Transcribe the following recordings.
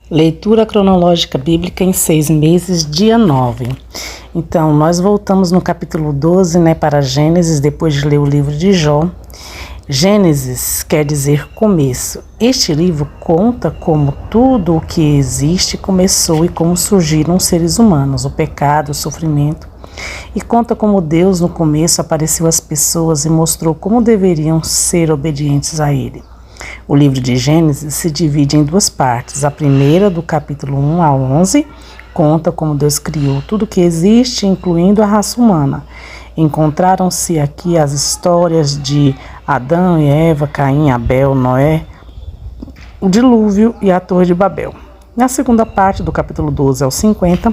Leitura cronológica bíblica em 6 meses, dia 9. Então, nós voltamos no capítulo 12, para Gênesis, depois de ler o livro de Jó. Gênesis quer dizer começo. Este livro conta como tudo o que existe começou e como surgiram os seres humanos, o pecado, o sofrimento. E conta como Deus, no começo, apareceu às pessoas e mostrou como deveriam ser obedientes a Ele. O livro de Gênesis se divide em duas partes. A primeira, do capítulo 1 a 11, conta como Deus criou tudo que existe, incluindo a raça humana. Encontraram-se aqui as histórias de Adão e Eva, Caim, Abel, Noé, o dilúvio e a Torre de Babel. Na segunda parte, do capítulo 12 ao 50,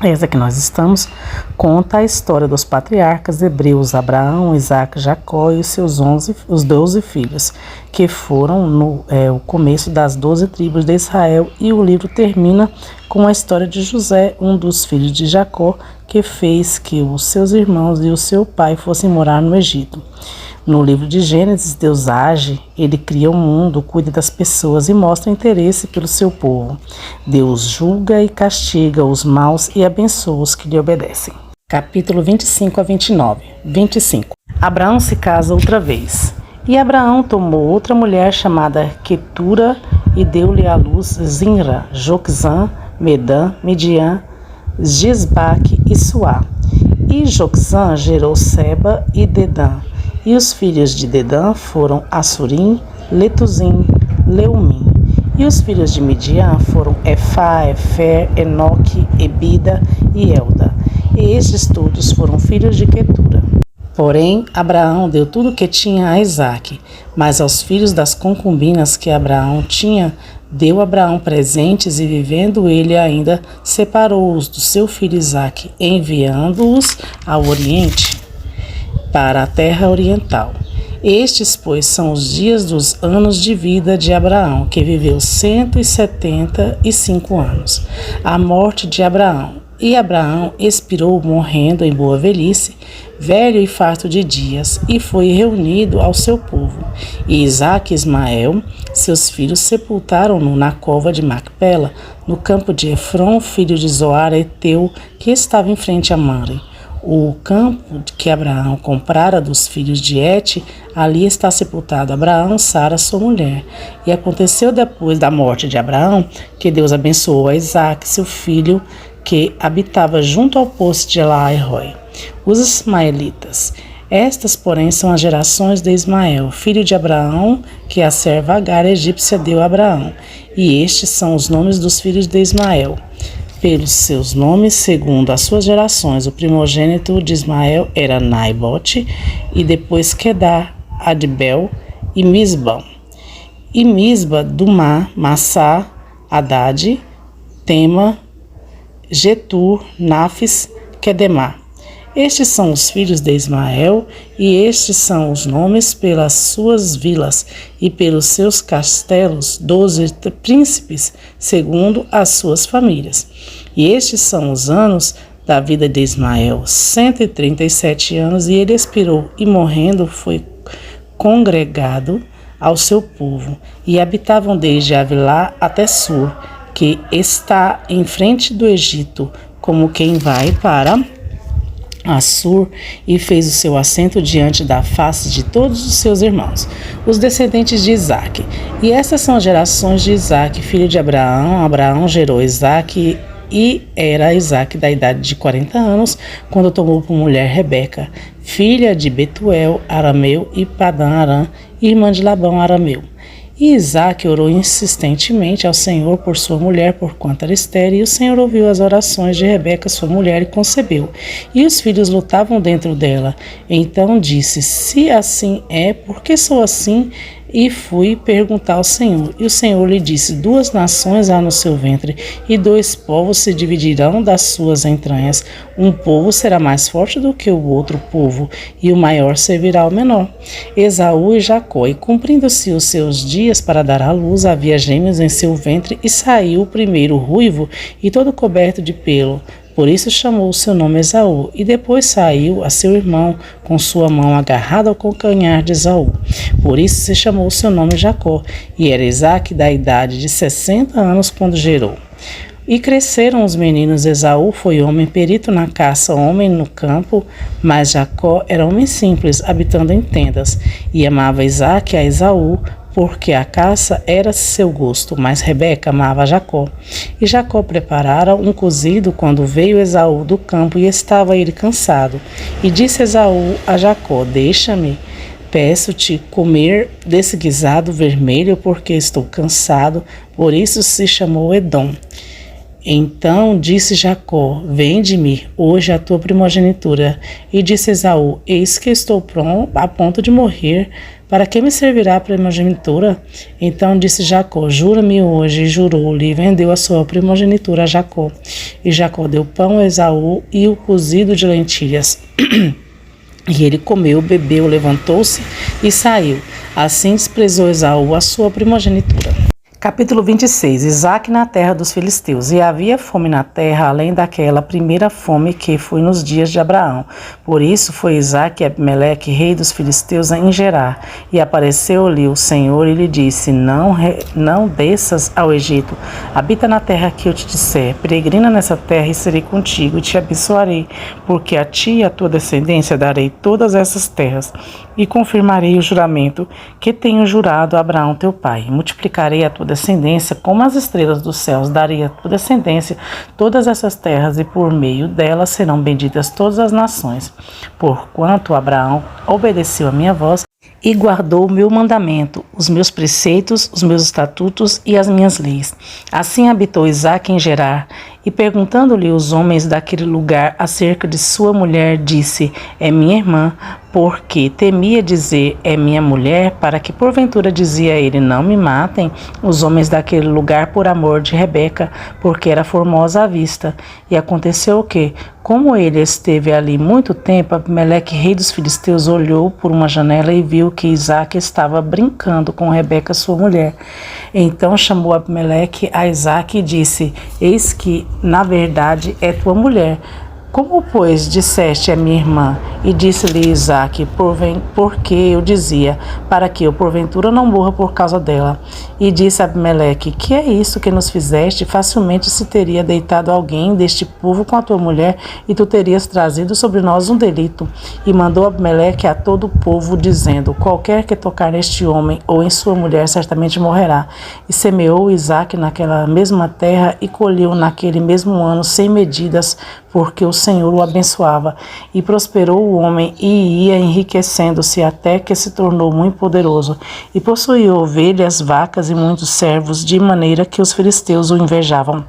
essa que nós estamos, conta a história dos patriarcas hebreus Abraão, Isaque, Jacó e os 12 filhos, que foram o começo das 12 tribos de Israel, e o livro termina com a história de José, um dos filhos de Jacó, que fez que os seus irmãos e o seu pai fossem morar no Egito. No livro de Gênesis, Deus age, Ele cria o mundo, cuida das pessoas e mostra interesse pelo seu povo. Deus julga e castiga os maus e abençoa os que lhe obedecem. Capítulo 25 a 29. 25. Abraão se casa outra vez. E Abraão tomou outra mulher chamada Quetura e deu-lhe à luz Zinra, Joquzã, Medã, Midian, Gisbaque e Suá. E Joquzã gerou Seba e Dedã. E os filhos de Dedã foram Assurim, Letuzim, Leumim. E os filhos de Midian foram Efá, Efer, Enoque, Ebida e Elda. E estes todos foram filhos de Quetura. Porém, Abraão deu tudo o que tinha a Isaque, mas aos filhos das concubinas que Abraão tinha, deu Abraão presentes, e vivendo ele ainda, separou-os do seu filho Isaque, enviando-os ao Oriente, para a terra oriental. Estes, pois, são os dias dos anos de vida de Abraão, que viveu 175 anos. A morte de Abraão. E Abraão expirou, morrendo em boa velhice, velho e farto de dias, e foi reunido ao seu povo. E Isaque e Ismael, seus filhos, sepultaram-no na cova de Macpela, no campo de Efron, filho de Zoar, Eteu, que estava em frente a Mamre. O campo que Abraão comprara dos filhos de Et, ali está sepultado Abraão, Sara, sua mulher. E aconteceu depois da morte de Abraão, que Deus abençoou a Isaque, seu filho, que habitava junto ao poço de Laai-Roi. Os ismaelitas. Estas, porém, são as gerações de Ismael, filho de Abraão, que a serva Agar egípcia deu a Abraão. E estes são os nomes dos filhos de Ismael, pelos seus nomes, segundo as suas gerações. O primogênito de Ismael era Naibote, e depois Quedar, Adbel e Misbão. E Misba, Dumá, Massá, Haddad, Tema, Getur, Nafis, Quedemá. Estes são os filhos de Ismael, e estes são os nomes pelas suas vilas e pelos seus castelos, 12 príncipes, segundo as suas famílias. E estes são os anos da vida de Ismael, 137 anos, e ele expirou, e morrendo foi congregado ao seu povo, e habitavam desde Avilá até Sur, que está em frente do Egito, como quem vai para Assur, e fez o seu assento diante da face de todos os seus irmãos, os descendentes de Isaque. E estas são as gerações de Isaque, filho de Abraão. Abraão gerou Isaque, e era Isaque da idade de 40 anos, quando tomou por mulher Rebeca, filha de Betuel, arameu, e Padã Arã, irmã de Labão, arameu. E Isaque orou insistentemente ao Senhor por sua mulher, porquanto era estéril, e o Senhor ouviu as orações de Rebeca, sua mulher, e concebeu. E os filhos lutavam dentro dela. Então disse: se assim é, por que sou assim? E fui perguntar ao Senhor. E o Senhor lhe disse: 2 nações há no seu ventre, e 2 povos se dividirão das suas entranhas. Um povo será mais forte do que o outro povo, e o maior servirá ao menor. Esaú e Jacó. E cumprindo-se os seus dias para dar à luz, havia gêmeos em seu ventre, e saiu o primeiro ruivo e todo coberto de pelo, por isso chamou o seu nome Esaú, e depois saiu a seu irmão com sua mão agarrada ao calcanhar de Esaú. Por isso se chamou o seu nome Jacó, e era Isaque da idade de 60 anos quando gerou. E cresceram os meninos. Esaú foi homem perito na caça, homem no campo, mas Jacó era homem simples, habitando em tendas. E amava Isaque a Esaú, porque a caça era seu gosto, mas Rebeca amava Jacó. E Jacó preparara um cozido quando veio Esaú do campo e estava ele cansado. E disse Esaú a Jacó: Deixa-me, peço-te comer desse guisado vermelho, porque estou cansado. Por isso se chamou Edom. Então disse Jacó: Vende-me hoje a tua primogenitura. E disse Esaú: Eis que estou a ponto de morrer. Para que me servirá a primogenitura? Então disse Jacó: Jura-me hoje. E jurou-lhe, e vendeu a sua primogenitura a Jacó. E Jacó deu pão a Esaú e o cozido de lentilhas. E ele comeu, bebeu, levantou-se e saiu. Assim desprezou Esaú a sua primogenitura. Capítulo 26. Isaque na terra dos filisteus. E havia fome na terra, além daquela primeira fome que foi nos dias de Abraão. Por isso foi Isaque e Abimeleque, rei dos filisteus, em Gerar. E apareceu-lhe o Senhor e lhe disse: Não desças ao Egito, habita na terra que eu te disser. Peregrina nessa terra e serei contigo e te abençoarei, porque a ti e a tua descendência darei todas essas terras. E confirmarei o juramento que tenho jurado a Abraão teu pai. Multiplicarei a tua descendência como as estrelas dos céus, darei a tua descendência todas essas terras, e por meio delas serão benditas todas as nações. Porquanto Abraão obedeceu a minha voz e guardou o meu mandamento, os meus preceitos, os meus estatutos e as minhas leis. Assim habitou Isaque em Gerar, e perguntando-lhe os homens daquele lugar acerca de sua mulher, disse: É minha irmã, porque temia dizer: É minha mulher, para que porventura dizia ele: Não me matem os homens daquele lugar por amor de Rebeca, porque era formosa à vista. E aconteceu o que, como ele esteve ali muito tempo, Abimeleque, rei dos filisteus, olhou por uma janela e viu que Isaque estava brincando com Rebeca, sua mulher. Então chamou Abimeleque a Isaque e disse: Eis que, na verdade, é tua mulher. Como, pois, disseste a minha irmã? E disse-lhe Isaque: porque eu dizia, para que eu porventura não morra por causa dela. E disse Abimeleque: Que é isso que nos fizeste? Facilmente se teria deitado alguém deste povo com a tua mulher, e tu terias trazido sobre nós um delito. E mandou Abimeleque a todo o povo, dizendo: Qualquer que tocar neste homem ou em sua mulher certamente morrerá. E semeou Isaque naquela mesma terra e colheu naquele mesmo ano 100 medidas, porque o Senhor o abençoava. E prosperou o homem e ia enriquecendo-se até que se tornou muito poderoso. E possuía ovelhas, vacas e muitos servos, de maneira que os filisteus o invejavam.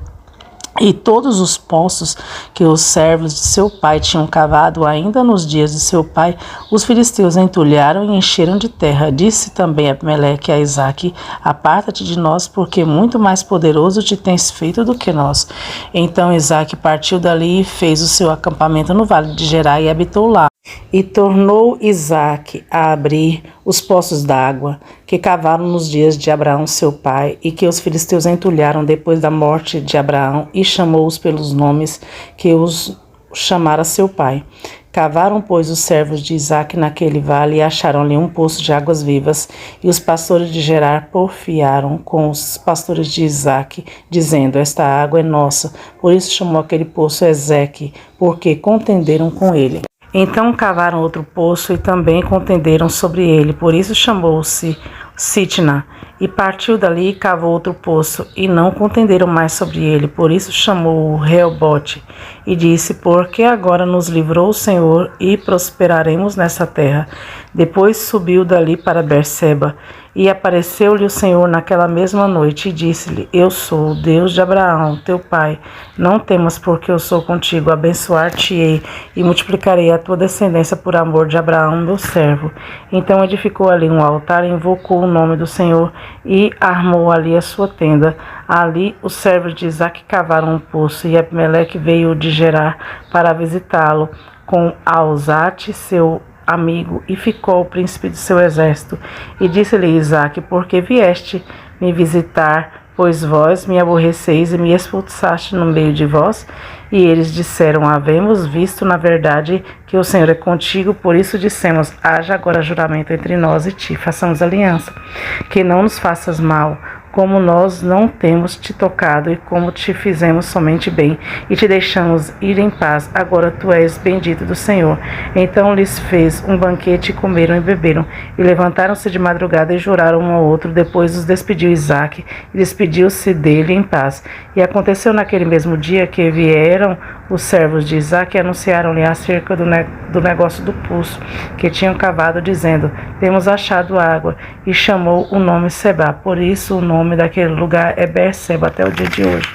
E todos os poços que os servos de seu pai tinham cavado ainda nos dias de seu pai, os filisteus entulharam e encheram de terra. Disse também Abimeleque a Isaque: Aparta-te de nós, porque muito mais poderoso te tens feito do que nós. Então Isaque partiu dali e fez o seu acampamento no vale de Gerar e habitou lá. E tornou Isaque a abrir os poços d'água que cavaram nos dias de Abraão seu pai, e que os filisteus entulharam depois da morte de Abraão, e chamou-os pelos nomes que os chamara seu pai. Cavaram, pois, os servos de Isaque naquele vale, e acharam-lhe um poço de águas vivas. E os pastores de Gerar porfiaram com os pastores de Isaque, dizendo: Esta água é nossa. Por isso chamou aquele poço Ezeque, porque contenderam com ele. Então cavaram outro poço e também contenderam sobre ele, por isso chamou-se Sitna. E partiu dali e cavou outro poço, e não contenderam mais sobre ele, por isso chamou-o Reobote. E disse: Porque agora nos livrou o Senhor, e prosperaremos nessa terra. Depois subiu dali para Berseba, e apareceu-lhe o Senhor naquela mesma noite, e disse-lhe: Eu sou o Deus de Abraão, teu pai. Não temas, porque eu sou contigo, abençoar-te-ei, e multiplicarei a tua descendência por amor de Abraão, meu servo. Então edificou ali um altar, invocou o nome do Senhor, e armou ali a sua tenda. Ali os servos de Isaque cavaram um poço, e Abimeleque veio de Gerar para visitá-lo com Alzate, seu amigo, e ficou o príncipe de seu exército. E disse-lhe Isaque: Por que vieste me visitar Pois vós me aborreceis e me expulsaste no meio de vós. E eles disseram: havemos visto, na verdade, que o Senhor é contigo, por isso dissemos: haja agora juramento entre nós e ti, façamos aliança, que não nos faças mal, como nós não temos te tocado e como te fizemos somente bem, e te deixamos ir em paz. Agora tu és bendito do Senhor. Então lhes fez um banquete, e comeram e beberam, e levantaram-se de madrugada e juraram um ao outro. Depois os despediu Isaque, e despediu-se dele em paz. E aconteceu naquele mesmo dia que vieram os servos de Isaque e anunciaram-lhe acerca do negócio do poço que tinham cavado, dizendo: temos achado água. E chamou o nome Sebá. Por isso o nome daquele lugar é Berseba até o dia de hoje.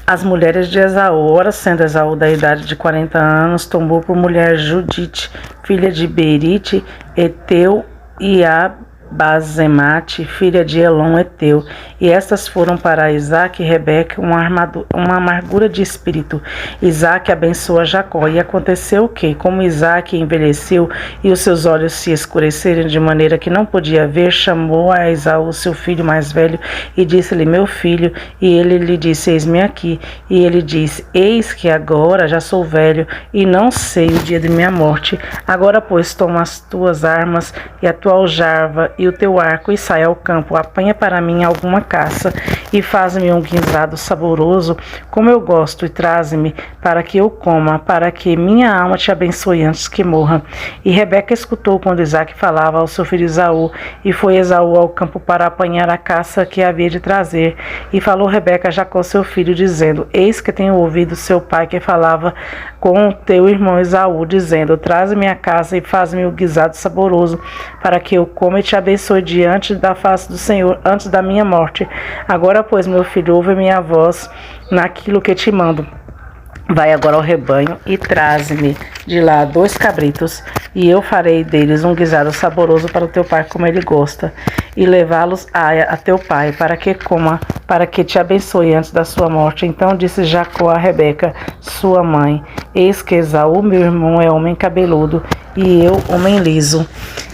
As mulheres de Esaú. Ora, sendo Esaú da idade de 40 anos, tomou por mulher Judite, filha de Berite, Eteu, e a Bazemate, filha de Elon Eteu. E estas foram para Isaque e Rebeca uma amargura de espírito. Isaque abençoa Jacó. E aconteceu que, como Isaque envelheceu e os seus olhos se escureceram de maneira que não podia ver, chamou a Esaú, seu filho mais velho, e disse-lhe: meu filho. E ele lhe disse: eis-me aqui. E ele disse: eis que agora já sou velho e não sei o dia de minha morte. Agora, pois, toma as tuas armas e a tua aljava e o teu arco, e sai ao campo, apanha para mim alguma caça, e faz-me um guisado saboroso, como eu gosto, e traze-me, para que eu coma, para que minha alma te abençoe antes que morra. E Rebeca escutou quando Isaque falava ao seu filho Esaú, e foi Esaú ao campo para apanhar a caça que havia de trazer. E falou Rebeca a Jacó seu filho, dizendo: eis que tenho ouvido seu pai que falava com o teu irmão Esaú, dizendo: traze-me a caça e faz-me o guisado saboroso, para que eu coma e te abençoe diante da face do Senhor, antes da minha morte. Agora, pois, meu filho, ouve minha voz naquilo que te mando. Vai agora ao rebanho e traze-me de lá 2 cabritos, e eu farei deles um guisado saboroso para o teu pai, como ele gosta, e levá-los a teu pai, para que coma, para que te abençoe antes da sua morte. Então disse Jacó a Rebeca, sua mãe: eis que Esaú, meu irmão, é homem cabeludo, e eu, homem liso.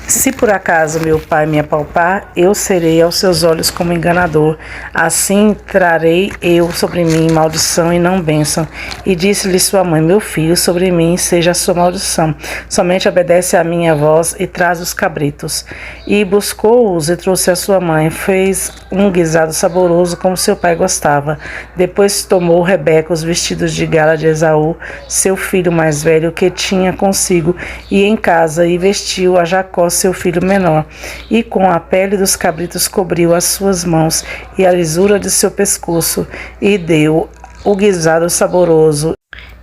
Se por acaso meu pai me apalpar, eu serei aos seus olhos como enganador. Assim trarei eu sobre mim maldição e não bênção. E disse-lhe sua mãe: meu filho, sobre mim seja a sua maldição. Somente obedece à minha voz e traz os cabritos. E buscou-os e trouxe a sua mãe. Fez um guisado saboroso como seu pai gostava. Depois tomou Rebeca os vestidos de gala de Esaú, seu filho mais velho, que tinha consigo, e em casa, e vestiu a Jacó, seu filho menor, e com a pele dos cabritos cobriu as suas mãos e a lisura de seu pescoço, e deu o guisado saboroso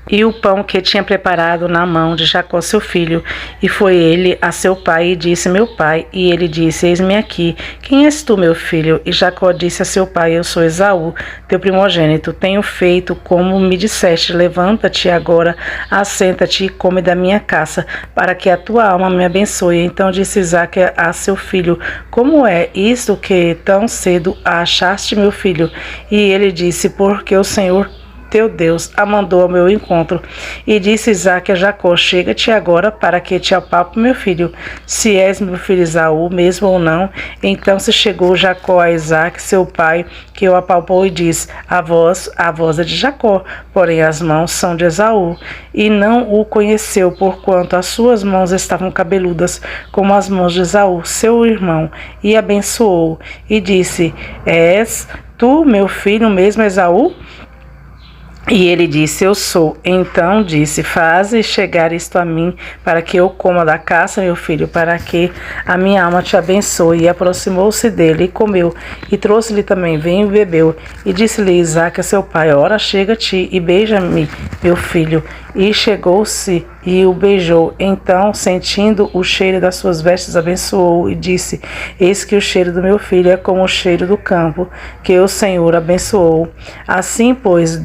e o pão que tinha preparado na mão de Jacó seu filho. E foi ele a seu pai e disse: meu pai. E ele disse: eis-me aqui. Quem és tu, meu filho? E Jacó disse a seu pai: eu sou Esaú, teu primogênito. Tenho feito como me disseste. Levanta-te agora, assenta-te e come da minha caça, para que a tua alma me abençoe. Então disse Isaque a seu filho: como é isto que tão cedo a achaste, meu filho? E ele disse: porque o Senhor teu Deus a mandou ao meu encontro. E disse Isaque a Jacó: chega-te agora, para que te apalpe, meu filho, se és meu filho Esaú mesmo ou não. Então se chegou Jacó a Isaque seu pai, que o apalpou, e disse: a voz é de Jacó, porém as mãos são de Esaú. E não o conheceu, porquanto as suas mãos estavam cabeludas como as mãos de Esaú, seu irmão. E abençoou e disse: és tu meu filho mesmo Esaú? E ele disse: eu sou. Então disse: faze chegar isto a mim, para que eu coma da caça, meu filho, para que a minha alma te abençoe. E aproximou-se dele e comeu, e trouxe-lhe também vinho e bebeu. E disse-lhe Isaque a seu pai: ora, chega-te e beija-me, meu filho. E chegou-se e o beijou. Então, sentindo o cheiro das suas vestes, abençoou e disse: eis que o cheiro do meu filho é como o cheiro do campo, que o Senhor abençoou. Assim, pois,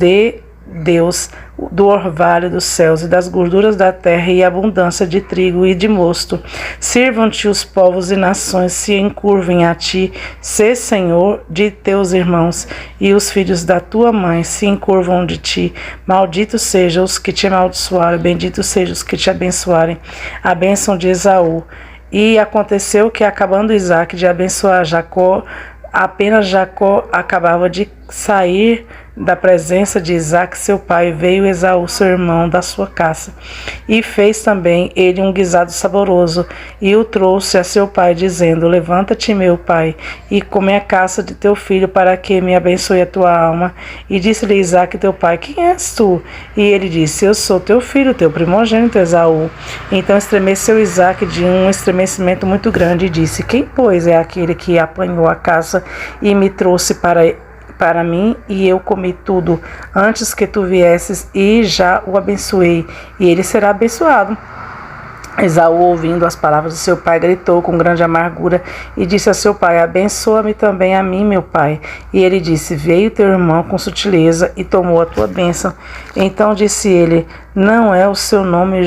Deus do orvalho dos céus e das gorduras da terra e abundância de trigo e de mosto. Sirvam-te os povos e nações, se encurvem a ti, sê Senhor de teus irmãos, e os filhos da tua mãe se encurvam de ti. Malditos sejam os que te amaldiçoarem, benditos sejam os que te abençoarem. A bênção de Esaú. E aconteceu que, acabando Isaque de abençoar Jacó, Apenas Jacó acabava de sair da presença de Isaque, seu pai, veio Esaú, seu irmão, da sua caça, e fez também ele um guisado saboroso, e o trouxe a seu pai, dizendo: Levanta-te, meu pai, e come a caça de teu filho, para que me abençoe a tua alma. E disse-lhe Isaque, teu pai: Quem és tu? E ele disse: Eu sou teu filho, teu primogênito Esaú. Então estremeceu Isaque de um estremecimento muito grande, e disse: Quem, pois, é aquele que apanhou a caça e me trouxe para mim, e eu comi tudo antes que tu viesses, e já o abençoei, e ele será abençoado. Esaú, ouvindo as palavras de seu pai, gritou com grande amargura e disse a seu pai: Abençoa-me também a mim, meu pai. E ele disse: Veio teu irmão com sutileza e tomou a tua bênção. Então disse ele: Não é o seu nome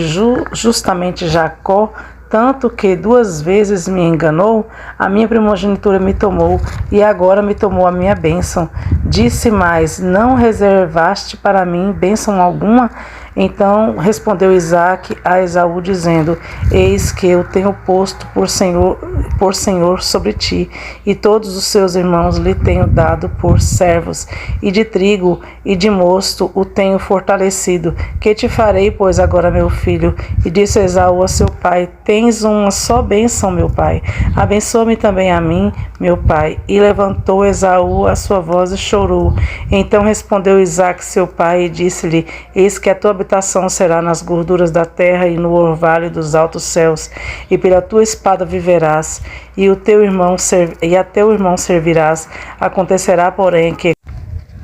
justamente Jacó, tanto que 2 vezes me enganou? A minha primogenitura me tomou, e agora me tomou a minha bênção. Disse mais: Não reservaste para mim bênção alguma? Então respondeu Isaque a Esaú, dizendo: Eis que eu tenho posto por senhor sobre ti, e todos os seus irmãos lhe tenho dado por servos, e de trigo e de mosto o tenho fortalecido. Que te farei, pois, agora, meu filho? E disse Esaú a seu pai: Tens uma só bênção, meu pai. Abençoa-me também a mim, meu pai. E levantou Esaú a sua voz e chorou. Então respondeu Isaque, seu pai, e disse-lhe: Eis que a tua habitação será nas gorduras da terra e no orvalho dos altos céus, e pela tua espada viverás, e a teu irmão servirás. Acontecerá, porém, que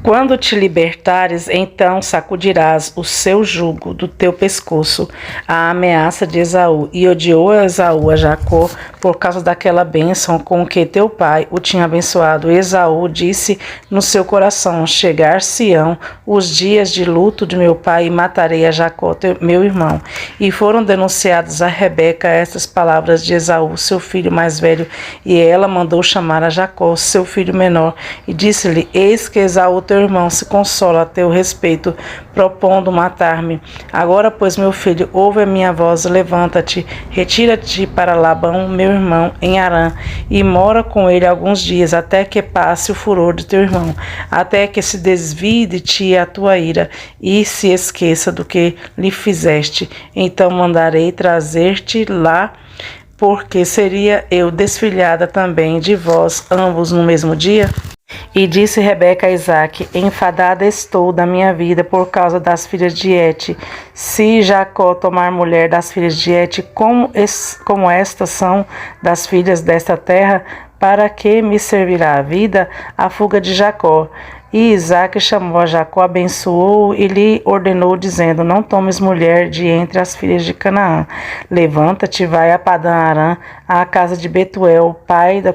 quando te libertares, então sacudirás o seu jugo do teu pescoço. A ameaça de Esaú. E odiou Esaú a Jacó por causa daquela bênção com que teu pai o tinha abençoado. Esaú disse no seu coração: Chegar-se-ão os dias de luto de meu pai, e matarei a Jacó, meu irmão. E foram denunciadas a Rebeca estas palavras de Esaú, seu filho mais velho, e ela mandou chamar a Jacó, seu filho menor, e disse-lhe: Eis que Esaú teu irmão se consola a teu respeito, propondo matar-me. Agora, pois, meu filho, ouve a minha voz, levanta-te, retira-te para Labão, meu irmão, em Harã, e mora com ele alguns dias, até que passe o furor de teu irmão, até que se desvie de ti a tua ira, e se esqueça do que lhe fizeste. Então mandarei trazer-te lá, porque seria eu desfilhada também de vós ambos no mesmo dia? E disse Rebeca a Isaque: Enfadada estou da minha vida por causa das filhas de Et. Se Jacó tomar mulher das filhas de Et, como estas são das filhas desta terra, para que me servirá a vida? A fuga de Jacó. E Isaque chamou a Jacó, abençoou e lhe ordenou, dizendo: Não tomes mulher de entre as filhas de Canaã. Levanta-te, vai a Padã-Arã, à casa de Betuel, pai da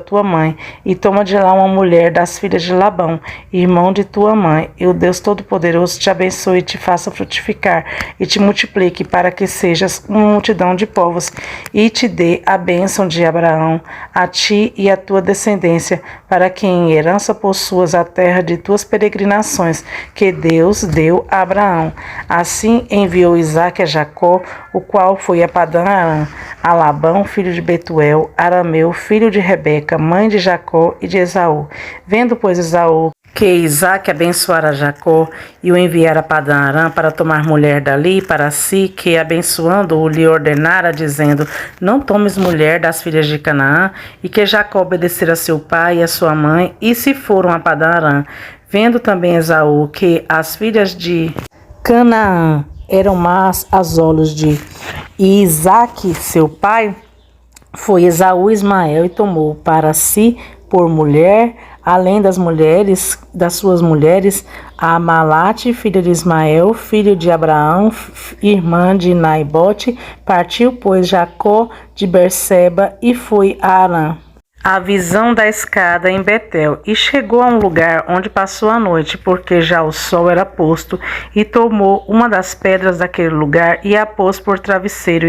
tua mãe, e toma de lá uma mulher das filhas de Labão, irmão de tua mãe. E o Deus Todo-Poderoso te abençoe e te faça frutificar, e te multiplique, para que sejas uma multidão de povos, e te dê a bênção de Abraão, a ti e a tua descendência, para que em herança possuas a terra de tuas peregrinações, que Deus deu a Abraão. Assim enviou Isaque a Jacó, o qual foi a Padã-Arã, a Labão, filho de Betuel, arameu, filho de Rebeca, mãe de Jacó e de Esaú. Vendo, pois, Esaú que Isaque abençoara Jacó e o enviara a Padã-Arã para tomar mulher dali para si, que abençoando-o lhe ordenara, dizendo: Não tomes mulher das filhas de Canaã, e que Jacó obedecera a seu pai e a sua mãe, e se foram a Padã-Arã. Vendo também Esaú que as filhas de Canaã eram más aos olhos de Isaque, seu pai, foi Esaú Ismael e tomou para si por mulher, além das suas mulheres, a Amalate, filha de Ismael, filho de Abraão, irmã de Naibote. Partiu, pois, Jacó de Berseba e foi a Harã. A visão da escada em Betel, e chegou a um lugar onde passou a noite, porque já o sol era posto, e tomou uma das pedras daquele lugar e a pôs por travesseiro,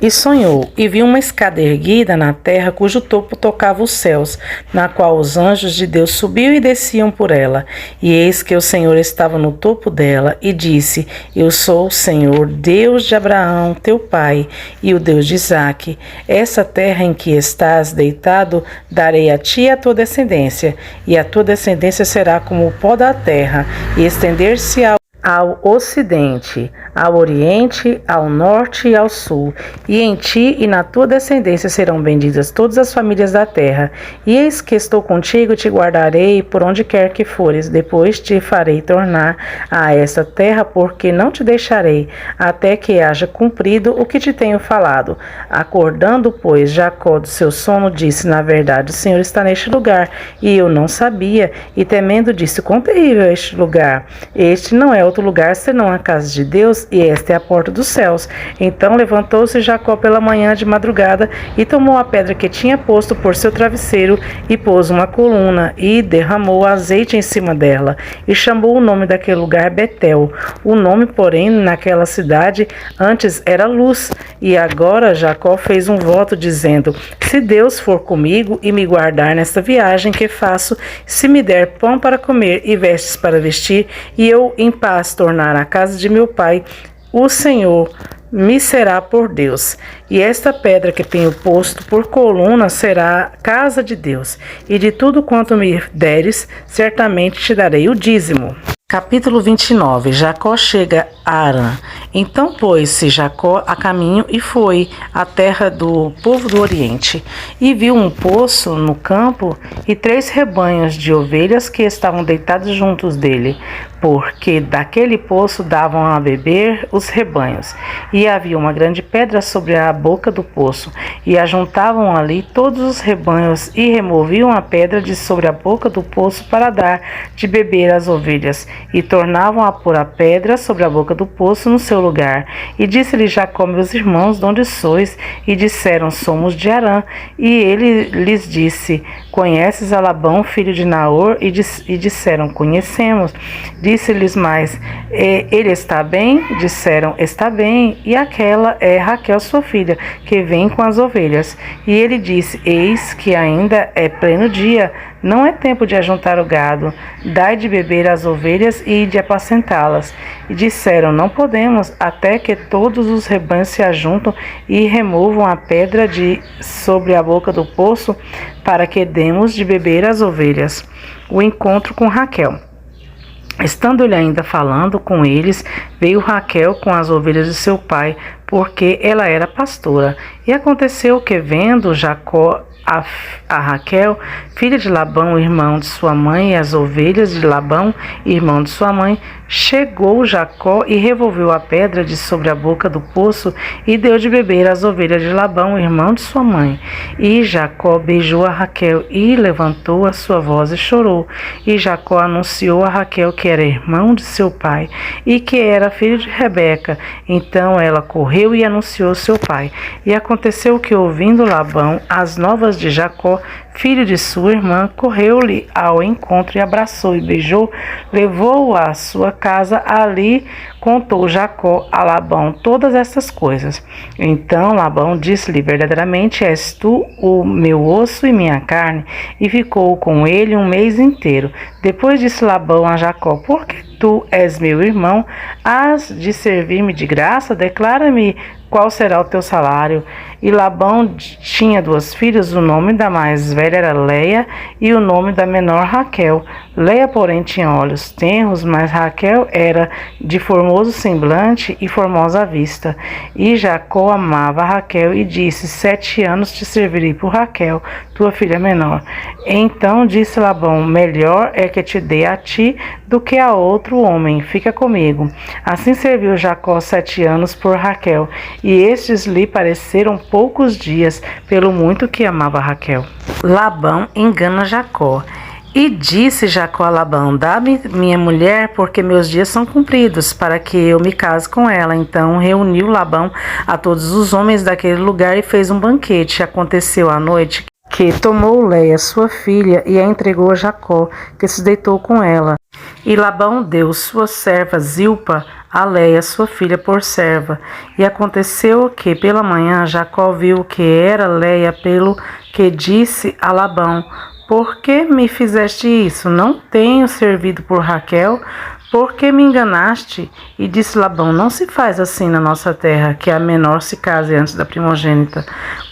E sonhou, e viu uma escada erguida na terra, cujo topo tocava os céus, na qual os anjos de Deus subiam e desciam por ela. E eis que o Senhor estava no topo dela, e disse: Eu sou o Senhor, Deus de Abraão, teu pai, e o Deus de Isaque. Essa terra em que estás deitado, darei a ti e a tua descendência, e a tua descendência será como o pó da terra, e estender-se ao ocidente, ao oriente, ao norte e ao sul, e em ti e na tua descendência serão benditas todas as famílias da terra. E eis que estou contigo e te guardarei por onde quer que fores, depois te farei tornar a esta terra, porque não te deixarei, até que haja cumprido o que te tenho falado. Acordando, pois, Jacó do seu sono, disse: Na verdade, o Senhor está neste lugar, e eu não sabia, e temendo disse: Quão terrível é este lugar! Este não é outro lugar senão a casa de Deus, e esta é a porta dos céus. Então levantou-se Jacó pela manhã de madrugada e tomou a pedra que tinha posto por seu travesseiro e pôs uma coluna e derramou azeite em cima dela e chamou o nome daquele lugar Betel. O nome, porém, naquela cidade antes era Luz. E agora Jacó fez um voto dizendo: Se Deus for comigo e me guardar nesta viagem que faço, se me der pão para comer e vestes para vestir, e eu em paz tornar a casa de meu pai, o Senhor me será por Deus. E esta pedra que tenho posto por coluna será casa de Deus. E de tudo quanto me deres, certamente te darei o dízimo. Capítulo 29. Jacó chega a Harã. Então pôs-se Jacó a caminho e foi à terra do povo do Oriente. E viu um poço no campo e 3 rebanhos de ovelhas que estavam deitados juntos dele, porque daquele poço davam a beber os rebanhos. E havia uma grande pedra sobre a boca do poço, e ajuntavam ali todos os rebanhos e removiam a pedra de sobre a boca do poço para dar de beber às ovelhas, e tornavam a pôr a pedra sobre a boca do poço no seu lugar. E disse-lhe Jacó: Meus irmãos, de onde sois? E disseram: Somos de Harã. E ele lhes disse: Conheces a Labão, filho de Naor? E disseram: Conhecemos. Disse-lhes mais: Ele está bem? Disseram: Está bem. E aquela é Raquel, sua filha, que vem com as ovelhas. E ele disse: Eis que ainda é pleno dia, não é tempo de ajuntar o gado. Dai de beber às ovelhas e de apacentá-las. E disseram: Não podemos, até que todos os rebanhos se ajuntam e removam a pedra de sobre a boca do poço, para que demos de beber às ovelhas. O encontro com Raquel. Estando ele ainda falando com eles, veio Raquel com as ovelhas de seu pai, porque ela era pastora. E aconteceu que, vendo Jacó a Raquel, filha de Labão, irmão de sua mãe, e as ovelhas de Labão, irmão de sua mãe, chegou Jacó e revolveu a pedra de sobre a boca do poço e deu de beber às ovelhas de Labão, irmão de sua mãe. E Jacó beijou a Raquel e levantou a sua voz e chorou. E Jacó anunciou a Raquel que era irmão de seu pai e que era filho de Rebeca. Então ela correu e anunciou seu pai. E aconteceu que, ouvindo Labão as novas de Jacó, filho de sua irmã, correu-lhe ao encontro e abraçou e beijou, levou-o à sua casa. Ali contou Jacó a Labão todas estas coisas. Então Labão disse-lhe: Verdadeiramente és tu o meu osso e minha carne. E ficou com ele 1 mês inteiro. Depois disse Labão a Jacó: Por que tu és meu irmão? Hás de servir-me de graça? Declara-me qual será o teu salário. E Labão tinha 2 filhas, o nome da mais velha era Leia e o nome da menor Raquel. Leia, porém, tinha olhos tenros, mas Raquel era de formoso semblante e formosa vista. E Jacó amava Raquel e disse: 7 anos te servirei por Raquel, tua filha menor. Então disse Labão: Melhor é que te dê a ti do que a outro homem, fica comigo. Assim serviu Jacó 7 anos por Raquel, e estes lhe pareceram poucos dias, pelo muito que amava Raquel. Labão engana Jacó. E disse Jacó a Labão: Dá-me minha mulher, porque meus dias são cumpridos, para que eu me case com ela. Então reuniu Labão a todos os homens daquele lugar e fez um banquete. Aconteceu à noite que tomou Léia, sua filha, e a entregou a Jacó, que se deitou com ela. E Labão deu sua serva Zilpa a Léia, sua filha, por serva. E aconteceu que, pela manhã, Jacó viu que era Léia, pelo que disse a Labão: Por que me fizeste isso? Não tenho servido por Raquel? Por que me enganaste? E disse Labão: Não se faz assim na nossa terra, que a menor se case antes da primogênita.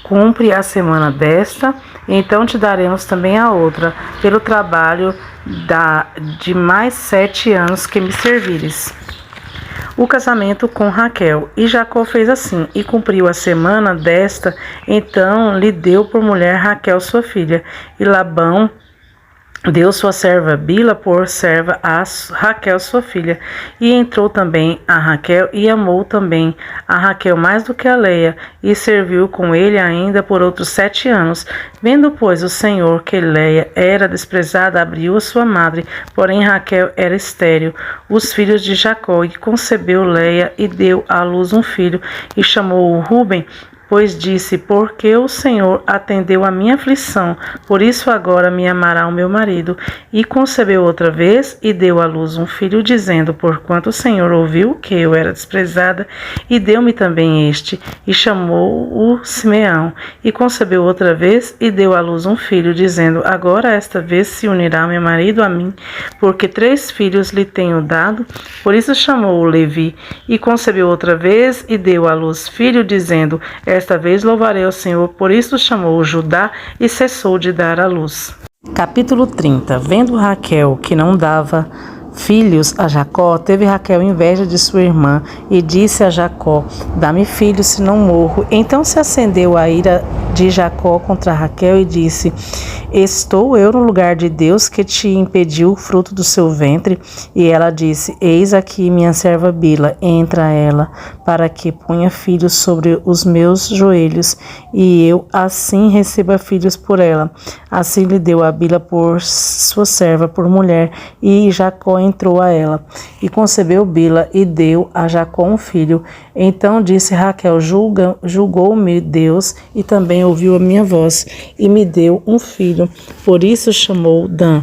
Cumpre a semana desta, e então te daremos também a outra, pelo trabalho de mais 7 anos que me servires. O casamento com Raquel. E Jacó fez assim, e cumpriu a semana desta, então lhe deu por mulher Raquel, sua filha. E Labão deu sua serva Bila por serva a Raquel, sua filha. E entrou também a Raquel, e amou também a Raquel mais do que a Léia, e serviu com ele ainda por outros 7 anos. Vendo, pois, o Senhor que Léia era desprezada, abriu a sua madre, porém Raquel era estéril. Os filhos de Jacó, e concebeu Léia, e deu à luz um filho, e chamou-o Ruben, pois disse: Porque o Senhor atendeu a minha aflição, por isso agora me amará o meu marido. E concebeu outra vez, e deu à luz um filho, dizendo: Porquanto o Senhor ouviu que eu era desprezada, e deu-me também este. E chamou-o Simeão. E concebeu outra vez, e deu à luz um filho, dizendo: Agora esta vez se unirá meu marido a mim, porque 3 filhos lhe tenho dado. Por isso chamou-o Levi. E concebeu outra vez, e deu à luz filho, dizendo: Esta vez louvarei ao Senhor. Por isso chamou-o Judá, e cessou de dar à luz. Capítulo 30. Vendo Raquel que não dava filhos a Jacó, teve Raquel inveja de sua irmã, e disse a Jacó: Dá-me filhos, se não morro. Então se acendeu a ira de Jacó contra Raquel, e disse: Estou eu no lugar de Deus, que te impediu o fruto do seu ventre? E ela disse: Eis aqui minha serva Bila, entra ela, para que ponha filhos sobre os meus joelhos, e eu assim receba filhos por ela. Assim lhe deu a Bila por sua serva, por mulher, e Jacó entrou a ela, e concebeu Bila, e deu a Jacó um filho. Então disse Raquel: Julgou-me Deus, e também ouviu a minha voz, e me deu um filho. Por isso chamou Dan.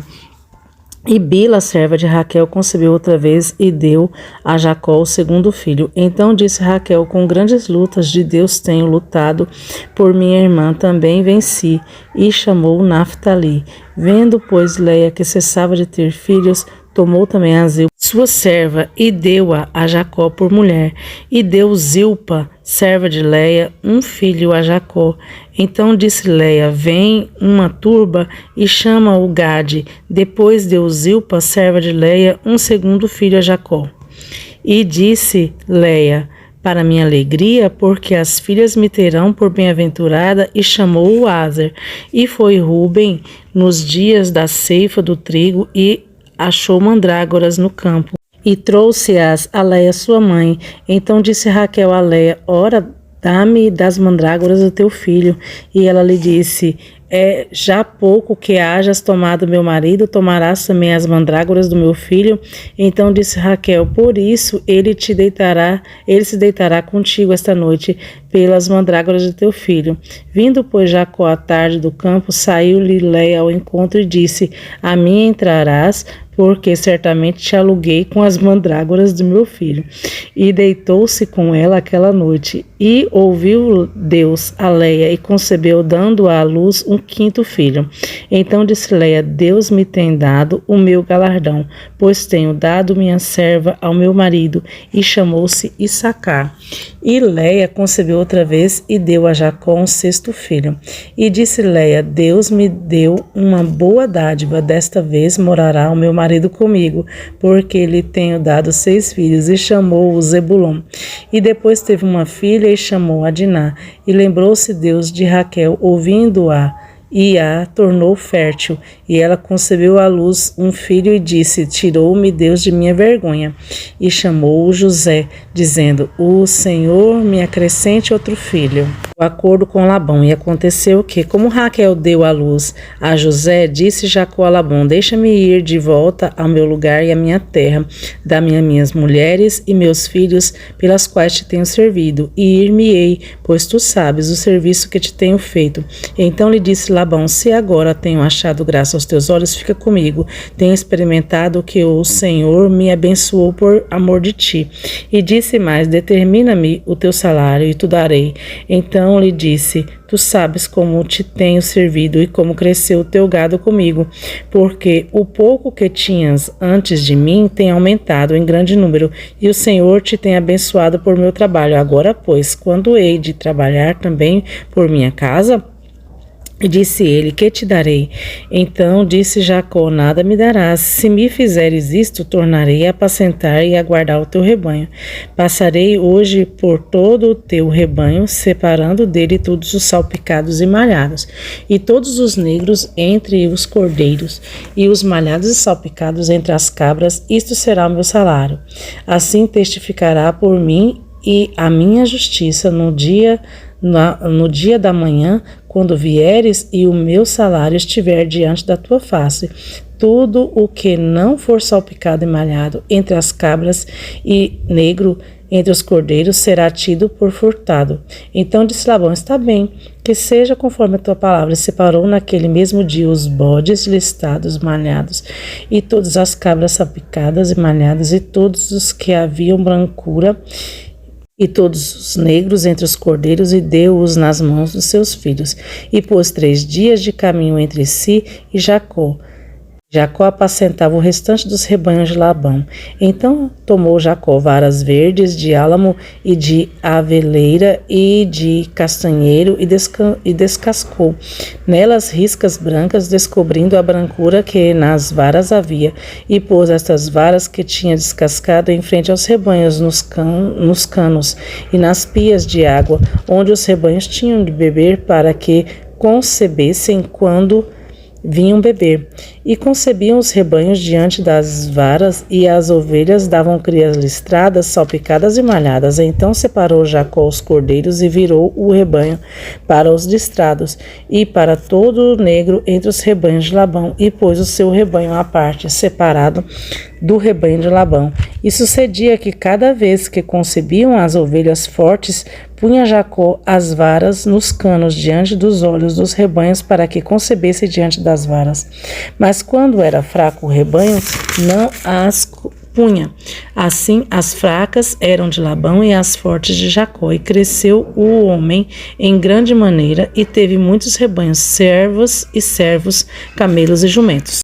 E Bila, serva de Raquel, concebeu outra vez, e deu a Jacó o segundo filho. Então disse Raquel: Com grandes lutas de Deus tenho lutado, por minha irmã também venci. E chamou Naphtali. Vendo, pois, Léia que cessava de ter filhos, tomou também a Zilpa, sua serva, e deu-a a Jacó por mulher. E deu Zilpa, serva de Léia, um filho a Jacó. Então disse Léia: Vem uma turba, e chama o Gade. Depois deu Zilpa, serva de Léia, um segundo filho a Jacó. E disse Léia: Para minha alegria, porque as filhas me terão por bem-aventurada, e chamou o Aser. E foi Ruben nos dias da ceifa do trigo, e achou mandrágoras no campo, e trouxe-as a Léia sua mãe. Então disse Raquel a Léia: Ora, dá-me das mandrágoras do teu filho. E ela lhe disse: É já pouco que hajas tomado meu marido, tomarás também as mandrágoras do meu filho? Então disse Raquel: Por isso ele se deitará contigo esta noite, pelas mandrágoras do teu filho. Vindo, pois, Jacó à tarde do campo, saiu-lhe Léia ao encontro e disse: A mim entrarás, porque certamente te aluguei com as mandrágoras do meu filho. E deitou-se com ela aquela noite. E ouviu Deus a Léia, e concebeu, dando à luz um 5º filho. Então disse Léia: Deus me tem dado o meu galardão, pois tenho dado minha serva ao meu marido. E chamou-se Issacar. E Léia concebeu outra vez, e deu a Jacó um 6º filho. E disse Léia: Deus me deu uma boa dádiva, desta vez morará o meu marido comigo, porque lhe tenho dado 6 filhos. E chamou-o Zebulon. E depois teve uma filha, e chamou-a Diná. E lembrou-se Deus de Raquel, ouvindo-a, e a tornou fértil. E ela concebeu à luz um filho, e disse: Tirou-me Deus de minha vergonha. E chamou-o José, dizendo: O Senhor me acrescente outro filho. O acordo com Labão. E aconteceu que, como Raquel deu à luz a José, disse Jacó a Labão: Deixa-me ir de volta ao meu lugar e à minha terra, dá-me as minhas mulheres e meus filhos, pelas quais te tenho servido, e ir-me-ei, pois tu sabes o serviço que te tenho feito. Então lhe disse Labão: Labão: se agora tenho achado graça aos teus olhos, fica comigo. Tenho experimentado que o Senhor me abençoou por amor de ti. E disse mais: determina-me o teu salário e tu darei. Então lhe disse: tu sabes como te tenho servido e como cresceu o teu gado comigo, porque o pouco que tinhas antes de mim tem aumentado em grande número, e o Senhor te tem abençoado por meu trabalho. Agora, pois, quando hei de trabalhar também por minha casa? E disse ele: que te darei? Então disse Jacó: nada me darás. Se me fizeres isto, tornarei a apacentar e a guardar o teu rebanho. Passarei hoje por todo o teu rebanho, separando dele todos os salpicados e malhados, e todos os negros entre os cordeiros, e os malhados e salpicados entre as cabras. Isto será o meu salário. Assim testificará por mim e a minha justiça no dia da manhã, quando vieres e o meu salário estiver diante da tua face. Tudo o que não for salpicado e malhado entre as cabras e negro entre os cordeiros será tido por furtado. Então disse Labão: está bem, que seja conforme a tua palavra. E separou naquele mesmo dia os bodes listados, malhados, e todas as cabras salpicadas e malhadas, e todos os que haviam brancura, e todos os negros entre os cordeiros, e deu-os nas mãos dos seus filhos. E pôs 3 dias de caminho entre si e Jacó. Jacó apacentava o restante dos rebanhos de Labão. Então tomou Jacó varas verdes de álamo e de aveleira e de castanheiro e descascou nelas riscas brancas, descobrindo a brancura que nas varas havia, e pôs estas varas que tinha descascado em frente aos rebanhos, nos canos e nas pias de água, onde os rebanhos tinham de beber, para que concebessem quando vinham beber. E concebiam os rebanhos diante das varas, e as ovelhas davam crias listradas, salpicadas e malhadas. Então separou Jacó os cordeiros e virou o rebanho para os listrados e para todo o negro entre os rebanhos de Labão, e pôs o seu rebanho à parte, separado do rebanho de Labão. E sucedia que cada vez que concebiam as ovelhas fortes, punha Jacó as varas nos canos diante dos olhos dos rebanhos, para que concebesse diante das varas. Mas quando era fraco o rebanho, não as punha. Assim, as fracas eram de Labão e as fortes de Jacó. E cresceu o homem em grande maneira, e teve muitos rebanhos, servos e servos, camelos e jumentos.